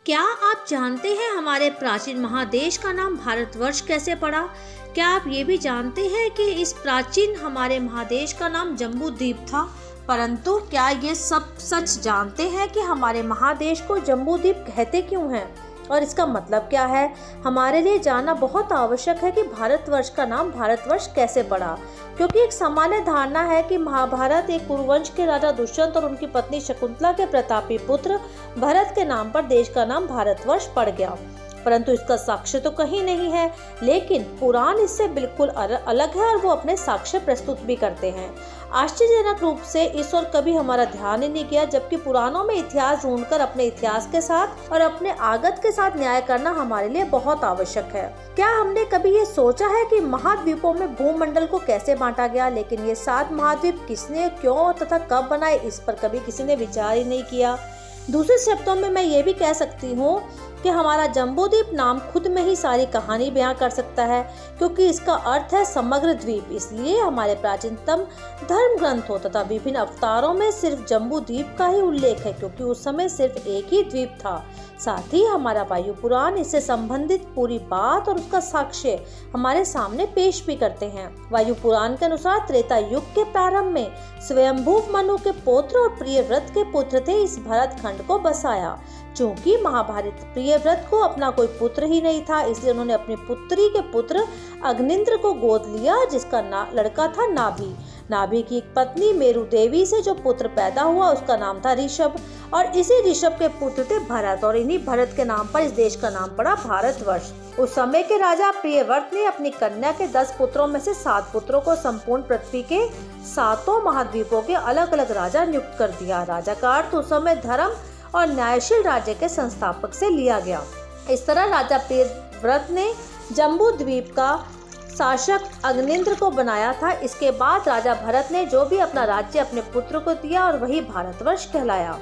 क्या आप जानते हैं हमारे प्राचीन महादेश का नाम भारतवर्ष कैसे पड़ा? क्या आप ये भी जानते हैं कि इस प्राचीन हमारे महादेश का नाम जम्बू द्वीप था? परंतु क्या ये सब सच जानते हैं कि हमारे महादेश को जम्बू द्वीप कहते क्यों हैं और इसका मतलब क्या है? हमारे लिए जानना बहुत आवश्यक है कि भारतवर्ष का नाम भारतवर्ष कैसे पड़ा, क्योंकि एक सामान्य धारणा है कि महाभारत एक कुरुवंश के राजा दुष्यंत और उनकी पत्नी शकुंतला के प्रतापी पुत्र भरत के नाम पर देश का नाम भारतवर्ष पड़ गया, परंतु इसका साक्ष्य तो कहीं नहीं है। लेकिन पुराण इससे बिल्कुल अलग है और वो अपने साक्ष्य प्रस्तुत भी करते हैं। आश्चर्यजनक रूप से इस ओर कभी हमारा ध्यान ही नहीं गया, जबकि पुराणों में इतिहास ढूंढकर अपने इतिहास के साथ और अपने आगत के साथ न्याय करना हमारे लिए बहुत आवश्यक है। क्या हमने कभी ये सोचा है कि महाद्वीपों में भूमंडल को कैसे बांटा गया? लेकिन ये 7 महाद्वीप किसने, क्यों तथा कब बनाए, इस पर कभी किसी ने विचार ही नहीं किया। दूसरे शब्दों में मैं ये भी कह सकती हूँ कि हमारा जम्बूद्वीप नाम खुद में ही सारी कहानी बयां कर सकता है, क्योंकि इसका अर्थ है समग्र द्वीप। इसलिए हमारे प्राचीनतम धर्म ग्रंथों तथा विभिन्न अवतारों में सिर्फ जम्बूद्वीप का ही उल्लेख है, क्योंकि उस समय सिर्फ एक ही द्वीप था। साथ ही हमारा वायु पुराण इससे संबंधित पूरी बात और उसका साक्ष्य हमारे सामने पेश भी करते हैं। वायु पुराण के अनुसार त्रेता युग के प्रारंभ में स्वयंभू मनु के पुत्र और प्रियव्रत के पुत्र थे इस भरत खंड को बसाया। चूंकि महाभारत प्रियव्रत को अपना कोई पुत्र ही नहीं था, इसलिए उन्होंने अपनी पुत्री के पुत्र अग्निंद्र को गोद लिया, जिसका लड़का था नाभि। नाभि की एक पत्नी मेरु देवी से जो पुत्र पैदा हुआ उसका नाम था ऋषभ, और इसी ऋषभ के पुत्र थे भरत, और इन्हीं भरत के नाम पर इस देश का नाम पड़ा भारतवर्ष। उस समय के राजा प्रियव्रत ने अपनी कन्या के 10 पुत्रों में से 7 पुत्रों को संपूर्ण पृथ्वी के 7 महाद्वीपों के अलग अलग राजा नियुक्त कर दिया। राजा का अर्थ उस समय धर्म और न्यायशील राज्य के संस्थापक से लिया गया। इस तरह राजा प्रियव्रत ने जम्बू द्वीप का शासक अग्निंद्र को बनाया था। इसके बाद राजा भरत ने जो भी अपना राज्य अपने पुत्र को दिया और वही भारतवर्ष कहलाया।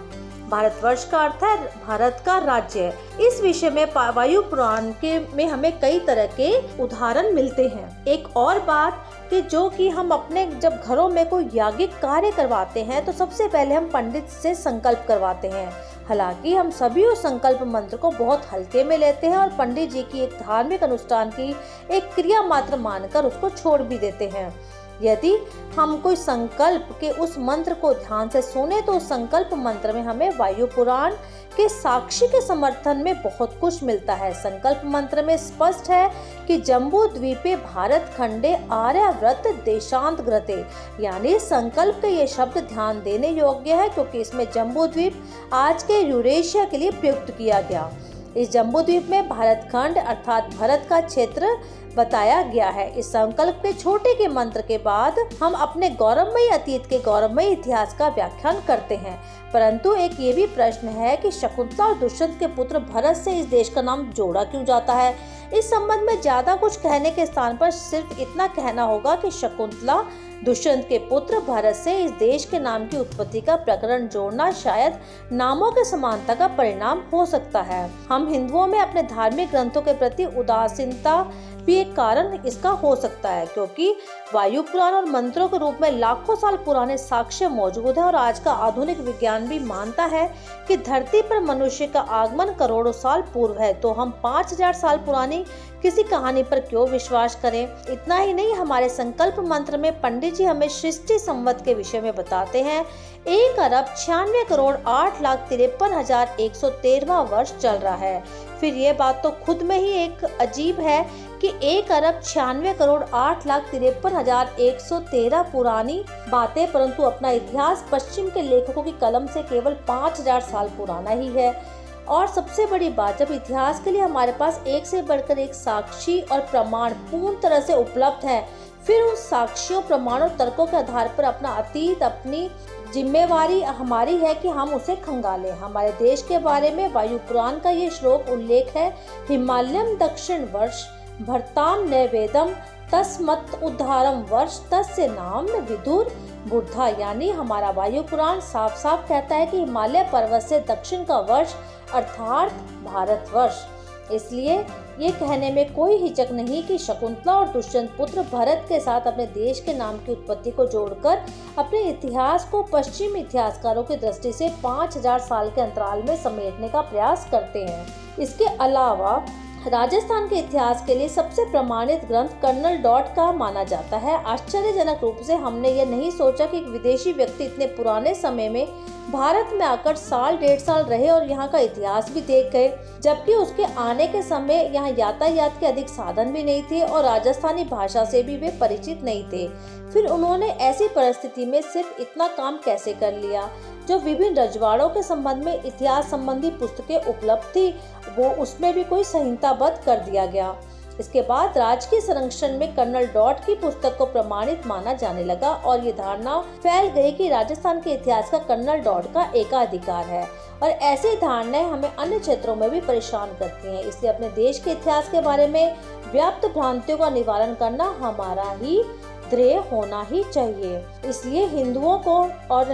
भारतवर्ष का अर्थ है भारत का राज्य। इस विषय में वायु पुराण में हमें कई तरह के उदाहरण मिलते हैं। एक और बात कि हम अपने जब घरों में कोई यागिक कार्य करवाते हैं तो सबसे पहले हम पंडित से संकल्प करवाते हैं। हालांकि हम सभी उस संकल्प मंत्र को बहुत हल्के में लेते हैं और पंडित जी की एक धार्मिक अनुष्ठान की एक क्रिया मात्र मानकर उसको छोड़ भी देते हैं। यदि हम कोई संकल्प के उस मंत्र को ध्यान से सुने तो उस संकल्प मंत्र में हमें वायु पुराण के साक्षी के समर्थन में बहुत कुछ मिलता है। संकल्प मंत्र में स्पष्ट है कि जम्बू द्वीपे भारत खंडे आर्याव्रत देशांत ग्रते, यानी संकल्प के ये शब्द ध्यान देने योग्य है, क्योंकि इसमें जम्बू द्वीप आज के यूरेशिया के लिए प्रयुक्त किया गया। इस जम्बू द्वीप में भारत खंड अर्थात भारत का क्षेत्र बताया गया है। इस संकल्प के छोटे के मंत्र के बाद हम अपने गौरवमयी अतीत के गौरवमयी इतिहास का व्याख्यान करते हैं। परंतु एक ये भी प्रश्न है कि शकुंतला और दुष्यंत के पुत्र भरत से इस देश का नाम जोड़ा क्यों जाता है? इस संबंध में ज्यादा कुछ कहने के स्थान पर सिर्फ इतना कहना होगा कि शकुंतला दुष्यंत के पुत्र भरत से इस देश के नाम की उत्पत्ति का प्रकरण जोड़ना शायद नामों के समानता का परिणाम हो सकता है। हम हिंदुओं में अपने धार्मिक ग्रंथों के प्रति उदासीनता भी एक कारण इसका हो सकता है, क्योंकि वायु पुराण और मंत्रों के रूप में लाखों साल पुराने साक्ष्य मौजूद है और आज का आधुनिक विज्ञान भी मानता है कि धरती पर मनुष्य का आगमन करोड़ों साल पूर्व है। तो हम 5000 साल पुरानी किसी कहानी पर क्यों विश्वास करें? इतना ही नहीं, हमारे संकल्प मंत्र में पंडित जी हमें सृष्टि संवत के विषय में बताते हैं 1,96,8,53,113 वर्ष चल रहा है। फिर ये बात तो खुद में ही एक अजीब है कि 1,96,8,53,113 पुरानी बातें, परंतु अपना इतिहास पश्चिम के लेखकों की कलम से केवल 5000 साल पुराना ही है। और सबसे बड़ी बात, जब इतिहास के लिए हमारे पास एक से बढ़कर एक साक्षी और प्रमाण पूर्ण तरह से उपलब्ध है, फिर उन साक्ष्यों, प्रमाणों, तर्कों के आधार पर अपना अतीत, अपनी जिम्मेवारी हमारी है कि हम उसे खंगालें। हमारे देश के बारे में वायु पुराण का ये श्लोक उल्लेख है, हिमालयम दक्षिण वर्ष भरताम नैवेदम तस्मत् उद्धारम वर्ष तस्य नाम विदुर बुद्धा, यानी हमारा वायु पुराण साफ साफ कहता है कि हिमालय पर्वत से दक्षिण का वर्ष अर्थात भारतवर्ष। इसलिए ये कहने में कोई हिचक नहीं कि शकुंतला और दुष्यंत पुत्र भरत के साथ अपने देश के नाम की उत्पत्ति को जोड़कर अपने इतिहास को पश्चिमी इतिहासकारों की दृष्टि से 5000 साल के अंतराल में समेटने का प्रयास करते हैं। इसके अलावा राजस्थान के इतिहास के लिए सबसे प्रमाणित ग्रंथ कर्नल डॉट का माना जाता है। आश्चर्यजनक रूप से हमने ये नहीं सोचा कि एक विदेशी व्यक्ति इतने पुराने समय में भारत में आकर साल 1.5 साल रहे और यहाँ का इतिहास भी देख गए, जबकि उसके आने के समय यहाँ यातायात के अधिक साधन भी नहीं थे और राजस्थानी भाषा से भी वे परिचित नहीं थे। फिर उन्होंने ऐसी परिस्थिति में सिर्फ इतना काम कैसे कर लिया? जो विभिन्न रजवाड़ों के संबंध में इतिहास संबंधी पुस्तकें उपलब्ध थी, वो उसमें भी कोई संहिताबद्ध कर दिया गया। इसके बाद राजकीय संरक्षण में कर्नल डॉट की पुस्तक को प्रमाणित माना जाने लगा और ये धारणा फैल गई कि राजस्थान के इतिहास का कर्नल डॉट का एकाधिकार है। और ऐसी धारणाएं हमें अन्य क्षेत्रों में भी परेशान करती हैं। इसलिए अपने देश के इतिहास के बारे में व्याप्त भ्रांतियों का निवारण करना हमारा ही ध्येय होना ही चाहिए। इसलिए हिंदुओं को और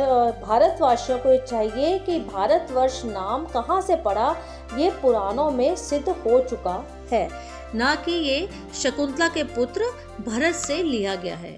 भारतवासियों को चाहिए कि भारतवर्ष नाम कहाँ से पड़ा, ये पुराणों में सिद्ध हो चुका है, न कि ये शकुंतला के पुत्र भरत से लिया गया है।